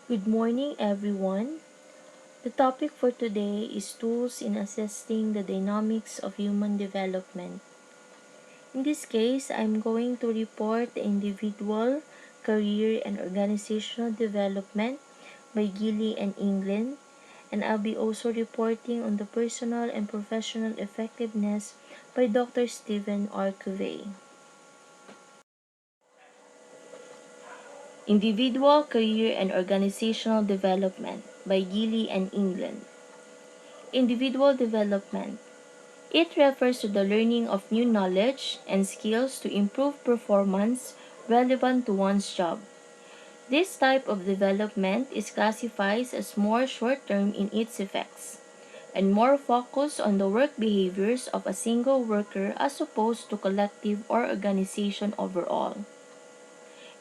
Good morning, everyone. The topic for today is tools in assessing the dynamics of human development. In this case, I'm going to report the individual, career, and organizational development by Gilly and England, and I'll be also reporting on the personal and professional effectiveness by Dr. Stephen R. Covey. Individual, Career, and Organizational Development by Gilly and England. Individual development. It refers to the learning of new knowledge and skills to improve performance relevant to one's job. This type of development is classified as more short-term in its effects and more focused on the work behaviors of a single worker as opposed to collective or organization overall.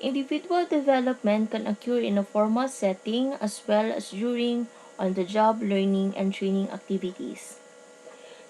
Individual development can occur in a formal setting as well as during on-the-job learning and training activities.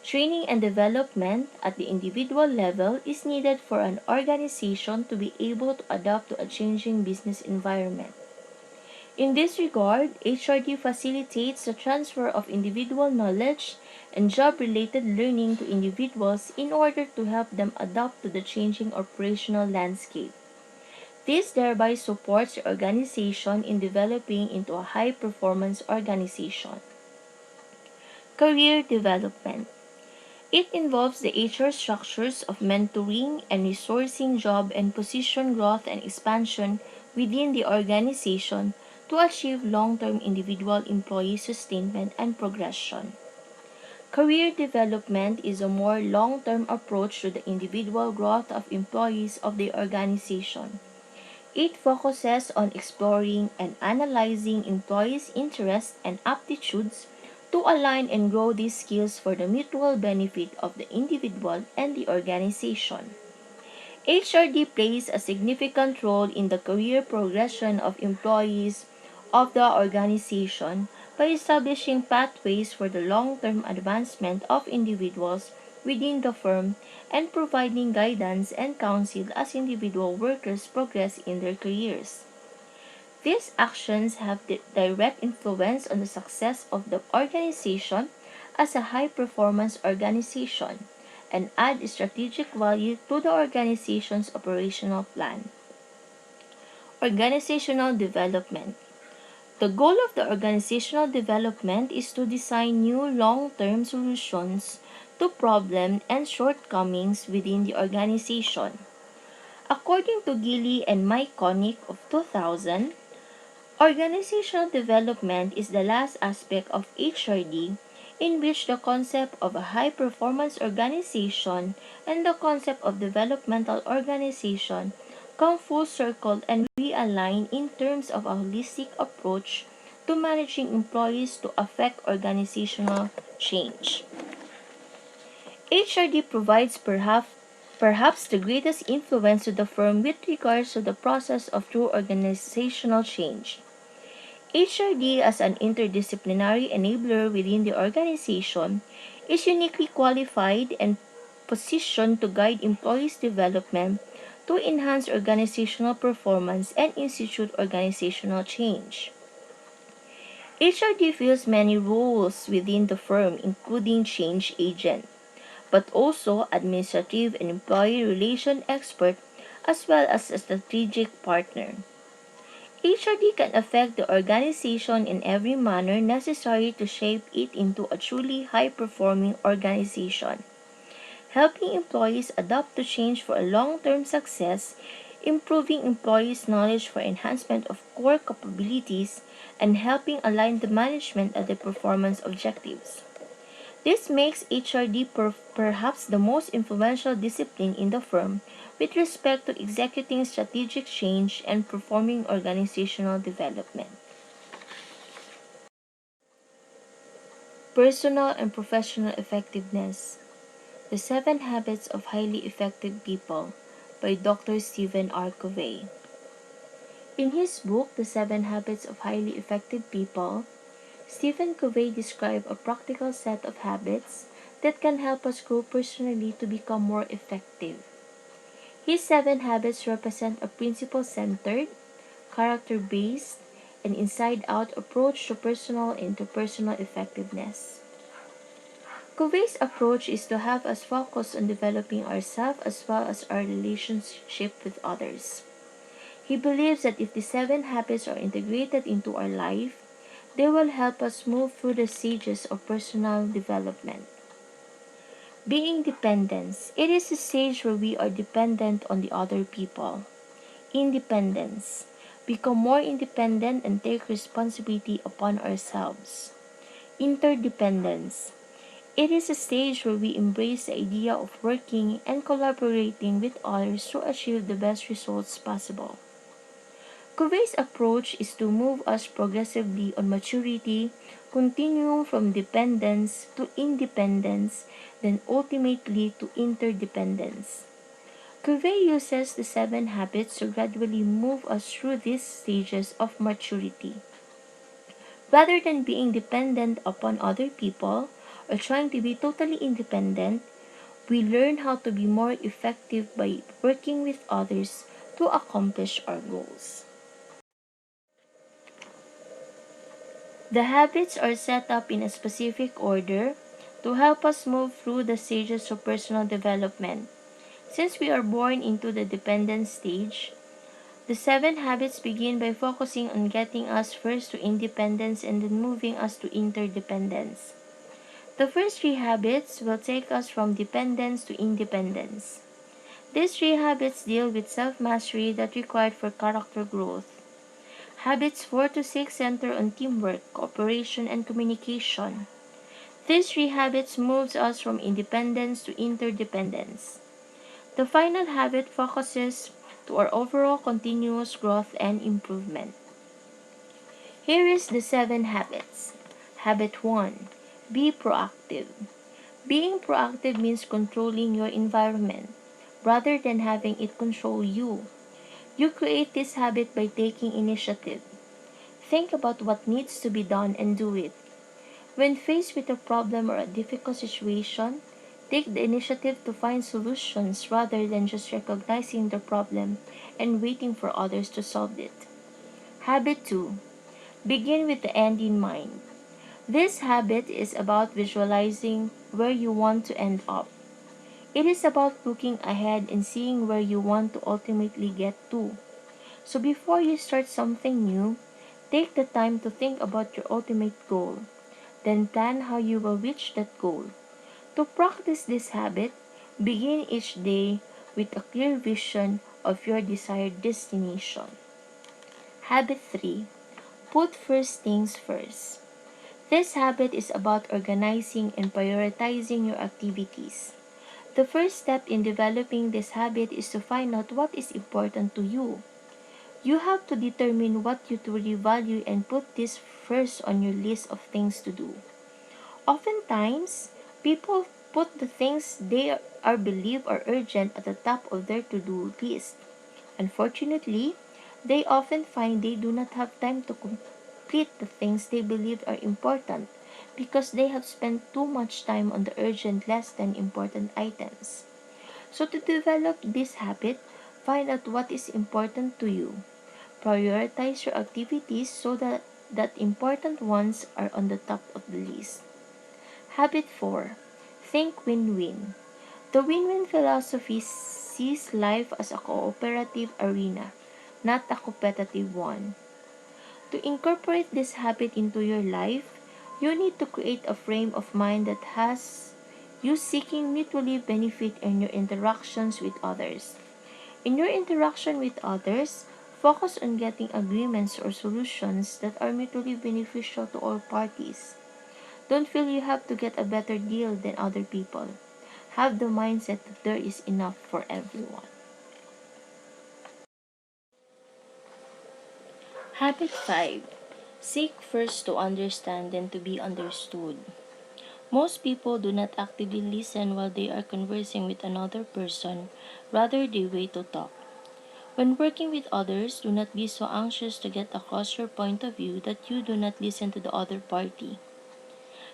Training and development at the individual level is needed for an organization to be able to adapt to a changing business environment. In this regard, HRD facilitates the transfer of individual knowledge and job-related learning to individuals in order to help them adapt to the changing operational landscape. This thereby supports the organization in developing into a high-performance organization. Career development. It involves the HR structures of mentoring and resourcing job and position growth and expansion within the organization to achieve long-term individual employee sustainment and progression. Career development is a more long-term approach to the individual growth of employees of the organization. It focuses on exploring and analyzing employees' interests and aptitudes to align and grow these skills for the mutual benefit of the individual and the organization. HRD plays a significant role in the career progression of employees of the organization by establishing pathways for the long-term advancement of individuals within the firm and providing guidance and counsel as individual workers progress in their careers. These actions have direct influence on the success of the organization as a high-performance organization and add strategic value to the organization's operational plan. Organizational development. The goal of the organizational development is to design new long-term solutions to problems and shortcomings within the organization. According to Gilly and Mike Connick of 2000, organizational development is the last aspect of HRD in which the concept of a high-performance organization and the concept of developmental organization come full circle and realign in terms of a holistic approach to managing employees to affect organizational change. HRD provides perhaps the greatest influence to the firm with regards to the process of true organizational change. HRD, as an interdisciplinary enabler within the organization, is uniquely qualified and positioned to guide employees' development to enhance organizational performance and institute organizational change. HRD fills many roles within the firm, including change agent, but also administrative and employee relation expert, as well as a strategic partner. HRD can affect the organization in every manner necessary to shape it into a truly high-performing organization, helping employees adapt to change for a long-term success, improving employees' knowledge for enhancement of core capabilities, and helping align the management at the performance objectives. This makes HRD perhaps the most influential discipline in the firm with respect to executing strategic change and performing organizational development. Personal and professional effectiveness. The Seven Habits of Highly Effective People by Dr. Stephen R. Covey. In his book, The Seven Habits of Highly Effective People, Stephen Covey described a practical set of habits that can help us grow personally to become more effective. His seven habits represent a principle-centered, character-based, an inside-out approach to personal and interpersonal effectiveness. Covey's approach is to have us focus on developing ourselves as well as our relationship with others. He believes that if the seven habits are integrated into our life, they will help us move through the stages of personal development. Being dependence. It is a stage where we are dependent on the other people. Independence. Become more independent and take responsibility upon ourselves. Interdependence. It is a stage where we embrace the idea of working and collaborating with others to achieve the best results possible. Covey's approach is to move us progressively on maturity, continuing from dependence to independence, then ultimately to interdependence. Covey uses the seven habits to gradually move us through these stages of maturity. Rather than being dependent upon other people or trying to be totally independent, we learn how to be more effective by working with others to accomplish our goals. The habits are set up in a specific order to help us move through the stages of personal development. Since we are born into the dependent stage, the seven habits begin by focusing on getting us first to independence and then moving us to interdependence. The first three habits will take us from dependence to independence. These three habits deal with self-mastery that required for character growth. Habits 4 to 6 center on teamwork, cooperation, and communication. These three habits moves us from independence to interdependence. The final habit focuses to our overall continuous growth and improvement. Here is the seven habits. Habit 1. Be proactive. Being proactive means controlling your environment rather than having it control you. You create this habit by taking initiative. Think about what needs to be done and do it. When faced with a problem or a difficult situation, take the initiative to find solutions rather than just recognizing the problem and waiting for others to solve it. Habit 2. Begin with the end in mind. This habit is about visualizing where you want to end up. It is about looking ahead and seeing where you want to ultimately get to. So before you start something new, take the time to think about your ultimate goal. Then plan how you will reach that goal. To practice this habit, begin each day with a clear vision of your desired destination. Habit 3. Put first things first. This habit is about organizing and prioritizing your activities. The first step in developing this habit is to find out what is important to you. You have to determine what you truly value and put this first on your list of things to do. Oftentimes, people put the things they are believe are urgent at the top of their to-do list. Unfortunately, they often find they do not have time to complete the things they believe are important because they have spent too much time on the urgent, less than important items. So to develop this habit, find out what is important to you. Prioritize your activities so that important ones are on the top of the list. Habit 4. Think win-win. The win-win philosophy sees life as a cooperative arena, not a competitive one. To incorporate this habit into your life, you need to create a frame of mind that has you seeking mutually benefit in your interactions with others. In your interaction with others, focus on getting agreements or solutions that are mutually beneficial to all parties. Don't feel you have to get a better deal than other people. Have the mindset that there is enough for everyone. Habit 5. Seek first to understand than to be understood. Most people do not actively listen while they are conversing with another person, rather they wait to talk. When working with others, do not be so anxious to get across your point of view that you do not listen to the other party.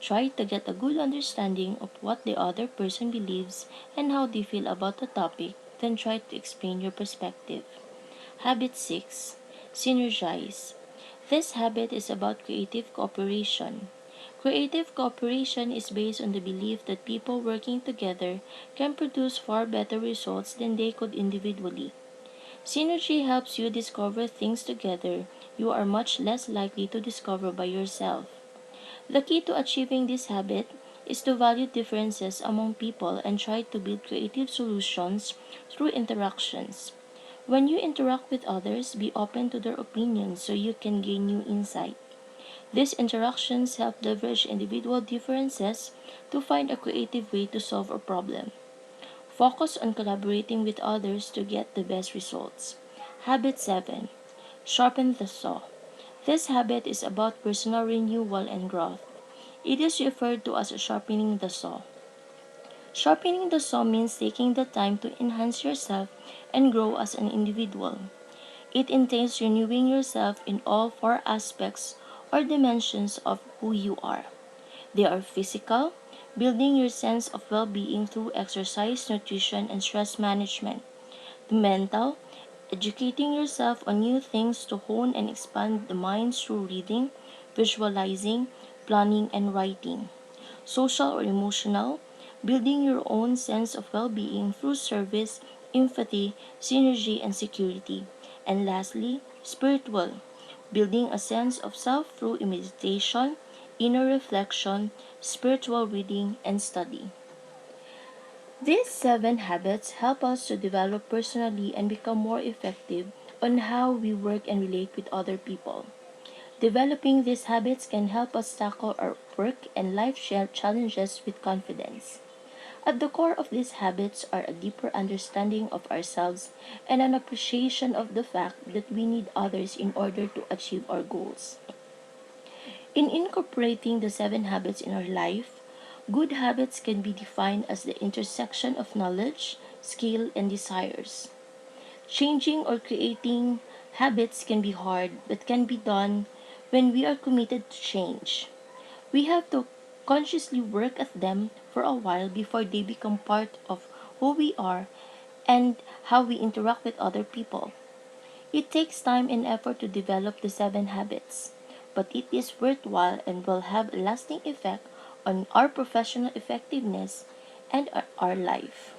Try to get a good understanding of what the other person believes and how they feel about the topic, then try to explain your perspective. Habit 6. Synergize. This habit is about creative cooperation. Creative cooperation is based on the belief that people working together can produce far better results than they could individually. Synergy helps you discover things together you are much less likely to discover by yourself. The key to achieving this habit is to value differences among people and try to build creative solutions through interactions. When you interact with others, be open to their opinions so you can gain new insight. These interactions help leverage individual differences to find a creative way to solve a problem. Focus on collaborating with others to get the best results. Habit 7. Sharpen the saw. This habit is about personal renewal and growth. It is referred to as sharpening the saw. Sharpening the saw means taking the time to enhance yourself and grow as an individual. It entails renewing yourself in all four aspects or dimensions of who you are. They are physical, building your sense of well being through exercise, nutrition, and stress management; mental, educating yourself on new things to hone and expand the mind through reading, visualizing, planning, and writing; social or emotional, building your own sense of well being through service, empathy, synergy, and security; and lastly, spiritual, building a sense of self through meditation, inner reflection, spiritual reading, and study. These 7 habits help us to develop personally and become more effective on how we work and relate with other people. Developing these habits can help us tackle our work and life challenges with confidence. At the core of these habits are a deeper understanding of ourselves and an appreciation of the fact that we need others in order to achieve our goals. In incorporating the 7 habits in our life, good habits can be defined as the intersection of knowledge, skill, and desires. Changing or creating habits can be hard, but can be done when we are committed to change. We have to consciously work at them for a while before they become part of who we are and how we interact with other people. It takes time and effort to develop the 7 habits, but it is worthwhile and will have a lasting effect on our professional effectiveness and our life.